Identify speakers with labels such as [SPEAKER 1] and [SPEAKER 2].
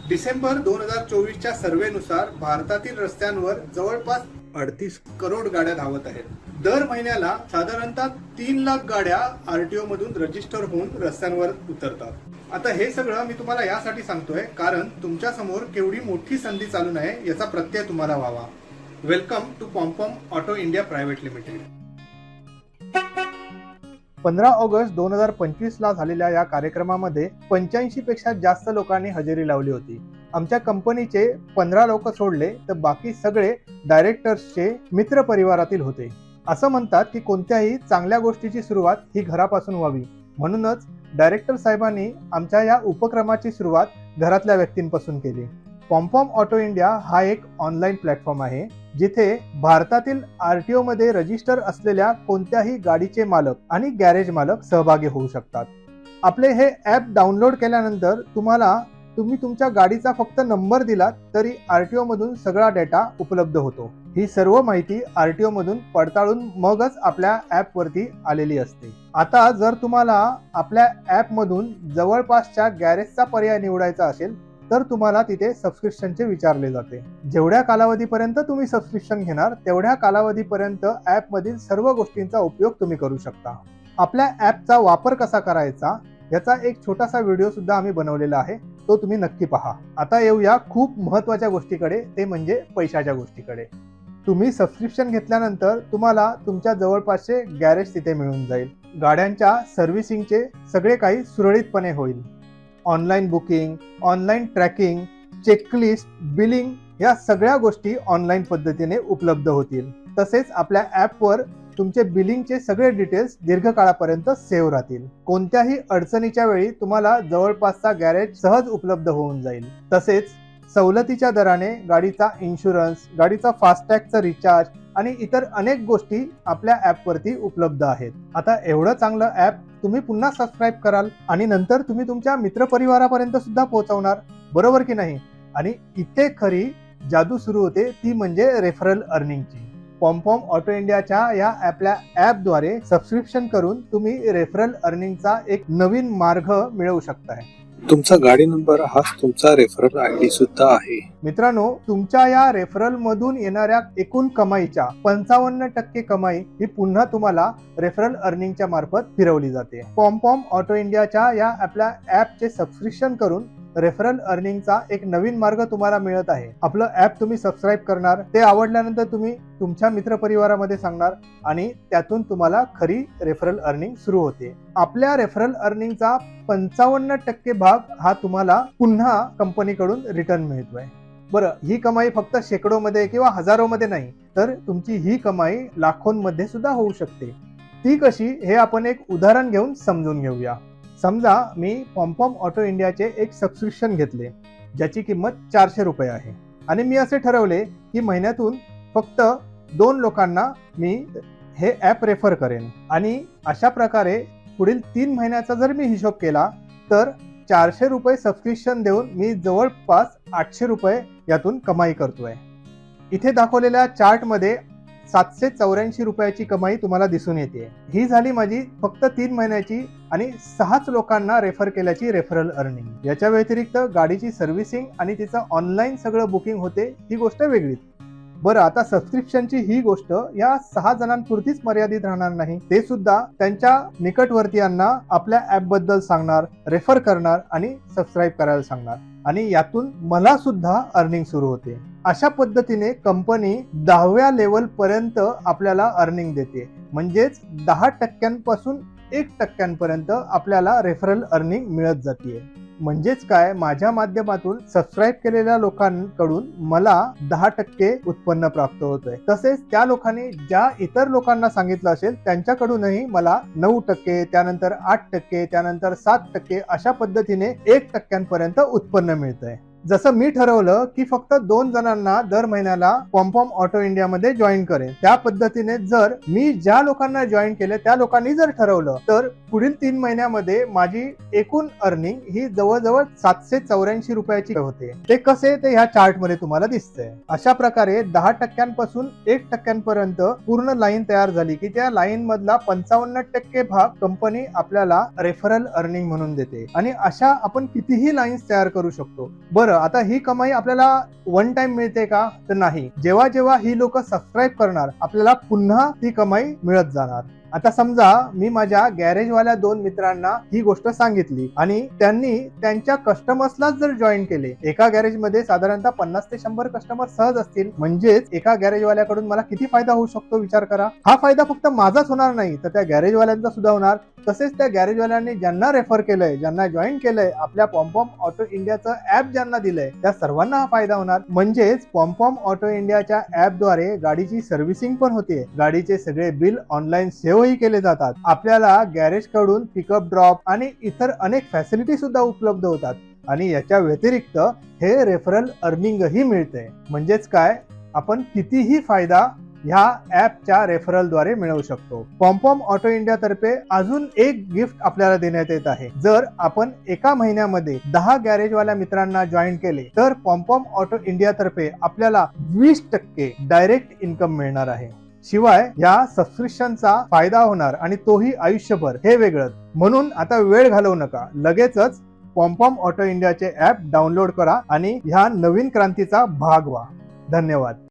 [SPEAKER 1] डिसेंबर 2024च्या सर्व्हेनुसार भारतातील रस्त्यांवर जवळपास 38 करोड गाड्या धावत आहेत। दर महिन्याला साधारणतः 3 लाख गाड्या आरटीओ मधून रजिस्टर होऊन रस्त्यांवर उतरतात। आता हे सगळं मी तुम्हाला यासाठी सांगतोय कारण तुमच्या समोर केवढी मोठी संधी चालून आहे याचा प्रत्यय तुम्हाला व्हावा। Welcome to Pompom auto India private limited. 15 August 2025 ला झालेल्या या कार्यक्रमामध्ये 85 पेक्षा जास्त लोकांनी हजेरी लावली होती। आमच्या कंपनीचे 15 लोक सोडले तर बाकी सगळे डायरेक्टर्सचे मित्र परिवारातील होते। असं म्हणतात की कोणत्याही चांगल्या गोष्टीची सुरुवात ही घरापासून व्हावी, म्हणूनच डायरेक्टर साहेबांनी आमच्या या उपक्रमाची सुरुवात घरातल्या व्यक्तींपासून केली। पॉम्पॉम ऑटो इंडिया हा एक ऑनलाईन प्लॅटफॉर्म आहे जिथे भारतातील आरटीओ मध्ये रजिस्टर असलेल्या कोणत्याही गाडीचे मालक आणि गॅरेज मालक सहभागी होऊ शकतात। आपले हे ॲप डाउनलोड केल्यानंतर तुम्ही तुमच्या गाडीचा फक्त नंबर दिलात तरी आरटीओ मधून सगळा डेटा उपलब्ध होतो। ही सर्व माहिती आरटीओ मधून पडताळून मगच आपल्या ॲप वरती आलेली असते। आता जर तुम्हाला आपल्या ॲप मधून जवळपासच्या गॅरेजचा पर्याय निवडायचा असेल तर तुम्हाला तिथे सबस्क्रिप्शनचे विचारले जाते। जेवढ्या कालावधीपर्यंत तुम्ही सबस्क्रिप्शन घेणार तेवढ्या कालावधीपर्यंत ॲप मधील सर्व गोष्टींचा उपयोग तुम्ही करू शकता। आपल्या ॲपचा वापर कसा करायचा याचा एक छोटासा व्हिडिओ सुद्धा आम्ही बनवलेला आहे, तो तुम्ही नक्की पहा। आता येऊया खूप महत्त्वाच्या गोष्टीकडे, ते म्हणजे पैशाच्या गोष्टीकडे। तुम्ही सबस्क्रिप्शन घेतल्यानंतर तुम्हाला तुमच्या जवळपासचे गॅरेज तिथे मिळून जाईल। गाड्यांच्या सर्व्हिसिंगचे सगळे काही सुरळीतपणे होईल। Online booking, online tracking, checklist, billing या सगळ्या गोष्टी ऑनलाईन पद्धतीने उपलब्ध होतील। तसेच आपल्या ॲपवर तुमचे बिलिंगचे सगळे डिटेल्स दीर्घकाळापर्यंत सेव्ह राहतील। कोणत्याही अडचणीच्या वेळी तुम्हाला जवळपासचा गॅरेज सहज उपलब्ध होऊन जाईल। तसेच सवलतीच्या दराने गाडीचा इन्शुरन्स, गाडीचा फास्टॅगचा रिचार्ज आणि इतर अनेक गोष्टी आपल्या ॲपवरती उपलब्ध आहेत। आता एवढं चांगलं ॲप तुम्ही पुन्हा सबस्क्राईब कराल आणि नंतर तुम्ही तुमच्या मित्रपरिवारापर्यंत सुद्धा पोहोचवणार, बरोबर की नाही? आणि इथे खरी जादू सुरू होते, ती म्हणजे रेफरल अर्निंगची। पॉम्पॉम ऑटो इंडियाच्या या आपल्या ॲपद्वारे सबस्क्रिप्शन करून तुम्ही रेफरल अर्निंगचा एक नवीन मार्ग मिळवू शकताय।
[SPEAKER 2] तुमचा गाडी नंबर हाच तुमचा रेफरल आयडी सुद्धा आहे।
[SPEAKER 1] मित्रांनो, तुमच्या या रेफरल मधून येणाऱ्या एकूण कमाईच्या 55% कमाई ही पुन्हा तुम्हाला रेफरल अर्निंगच्या मार्फत फिरवली जाते। पॉम्पॉम ऑटो इंडियाच्या या आपल्या ॲपचे सबस्क्रिप्शन करून रेफरल अर्निंगचा एक नवीन मार्ग तुम्हाला मिळत आहे। आपलं ॲप तुम्ही सबस्क्राईब करणार, ते आवडल्यानंतर तुम्ही तुमच्या मित्रपरिवारामध्ये सांगणार आणि त्यातून तुम्हाला खरी रेफरल अर्निंग सुरू होते। आपल्या रेफरल अर्निंगचा 55% भाग हा तुम्हाला पुन्हा कंपनीकडून रिटर्न मिळतोय। बरं, ही कमाई फक्त शेकडोमध्ये किंवा हजारोमध्ये नाही, तर तुमची ही कमाई लाखोंमध्ये सुद्धा होऊ शकते। ती कशी हे आपण एक उदाहरण घेऊन समजून घेऊया। समजा मी पॉम्पॉम ऑटो इंडियाचे एक सबस्क्रिप्शन घेतले ज्याची किंमत 400 रुपये आहे आणि मी असे ठरवले की महिन्यातून फक्त 2 लोकांना मी हे ॲप रेफर करेन आणि अशा प्रकारे पुढील 3 महिन्याचा जर मी हिशोब केला तर 400 रुपये सबस्क्रिप्शन देऊन मी जवळपास 800 रुपये यातून कमाई करतोय। इथे दाखवलेल्या चार्टमध्ये 784 रुपयाची कमाई तुम्हाला दिसून येते। ही झाली माझी फक्त 3 महिन्याची आणि 6च लोकांना रेफर केल्याची रेफरल अर्निंग। याच्या व्यतिरिक्त गाडीची सर्व्हिसिंग आणि तिचं ऑनलाईन सगळं बुकिंग होते, ही गोष्ट वेगळीच। बरं, आता सबस्क्रिप्शनची ही गोष्ट या 6 जणांपुरतीच मर्यादित राहणार नाही, ते सुद्धा त्यांच्या निकटवर्तीयांना आपल्या ॲप बद्दल सांगणार, रेफर करणार आणि सबस्क्राईब करायला सांगणार आणि यातून मला सुद्धा अर्निंग सुरू होते। अशा पद्धतीने कंपनी 10व्या लेवल पर्यंत आपल्याला अर्निंग देते, म्हणजेच 10% 1% पर्यंत आपल्याला रेफरल अर्निंग मिळत जाते। म्हणजेच काय, माझ्या माध्यमातून सबस्क्राईब केलेल्या लोकांकडून मला 10% उत्पन्न प्राप्त होतोय। तसेच त्या लोकांनी ज्या इतर लोकांना सांगितलं असेल त्यांच्याकडूनही मला 9%, त्यानंतर 8%, त्यानंतर 7% अशा पद्धतीने 1% पर्यंत उत्पन्न मिळतंय। जसं मी ठरवलं की फक्त 2 जणांना दर महिन्याला पॉम्पॉम ऑटो इंडिया मध्ये जॉईन करेन, त्या पद्धतीने जर मी ज्या लोकांना जॉईन केले त्या लोकांनी जर ठरवलं तर पुढील 3 महिन्यामध्ये माझी एकूण अर्निंग ही जवळजवळ 784 रुपयाची होते। ते कसे ते ह्या चार्ट मध्ये तुम्हाला दिसतंय। अशा प्रकारे 10% 1% पर्यंत पूर्ण लाईन तयार झाली की त्या लाईन मधला 55% भाग कंपनी आपल्याला रेफरल अर्निंग म्हणून देते आणि अशा आपण कितीही लाईन्स तयार करू शकतो। बरं, आता ही कमाई आपल्याला वन टाइम मिळते का? तर नाही. जेव्हा जेव्हा ही लोक सबस्क्राईब करणार आपल्याला पुन्हा ती कमाई मिळत जाणार. आता समजा मी माझ्या गॅरेजवाल्या 2 मित्रांना ही गोष्ट सांगितली आणि त्यांनी त्यांच्या कस्टमर्सलाच जर जॉईन केले, एका गॅरेजमध्ये साधारणतः 50 ते 100 कस्टमर सहज असतील, म्हणजेच एका गॅरेजवाल्याकडून मला किती फायदा होऊ शकतो विचार करा. हा फायदा फक्त माझाच होणार नाही तर त्या गॅरेजवाल्यांचा सुद्धा होणार. तसेच त्या गॅरेजवाल्यांनी ज्यांना रेफर केलंय, ज्यांना जॉईन केलंय, आपल्या पॉम्पॉम ऑटो इंडियाचं ऍप ज्यांना दिलंय त्या सर्वांना हा फायदा होणार. म्हणजेच पॉम्पॉम ऑटो इंडियाच्या ऍपद्वारे गाडीची सर्व्हिसिंग पण होते, गाडीचे सगळे बिल ऑनलाईन सेव्हही केले जातात, आपल्याला गॅरेज कडून पिकअप ड्रॉप आणि इतर अनेक फॅसिलिटी सुद्धा उपलब्ध होतात आणि याच्या व्यतिरिक्त हे रेफरल अर्निंगही मिळते. म्हणजेच काय, आपण कितीही फायदा ह्या ऍपच्या रेफरलद्वारे मिळवू शकतो. पॉम्पॉम ऑटो इंडिया तर्फे अजून एक गिफ्ट आपल्याला देण्यात येत आहे. जर आपण एका महिन्यामध्ये 10 गॅरेजवाल्या मित्रांना जॉईन केले तर पॉम्पॉम ऑटो इंडिया तर्फे आपल्याला 20% डायरेक्ट इन्कम मिळणार आहे. शिवाय या सबस्क्रिप्शनचा फायदा होणार आणि तोही आयुष्यभर, हे वेगळंच. म्हणून आता वेळ घालवू नका, लगेचच पॉम्पॉम ऑटो इंडियाचे ऍप डाउनलोड करा आणि ह्या नवीन क्रांतीचा भाग व्हा. धन्यवाद.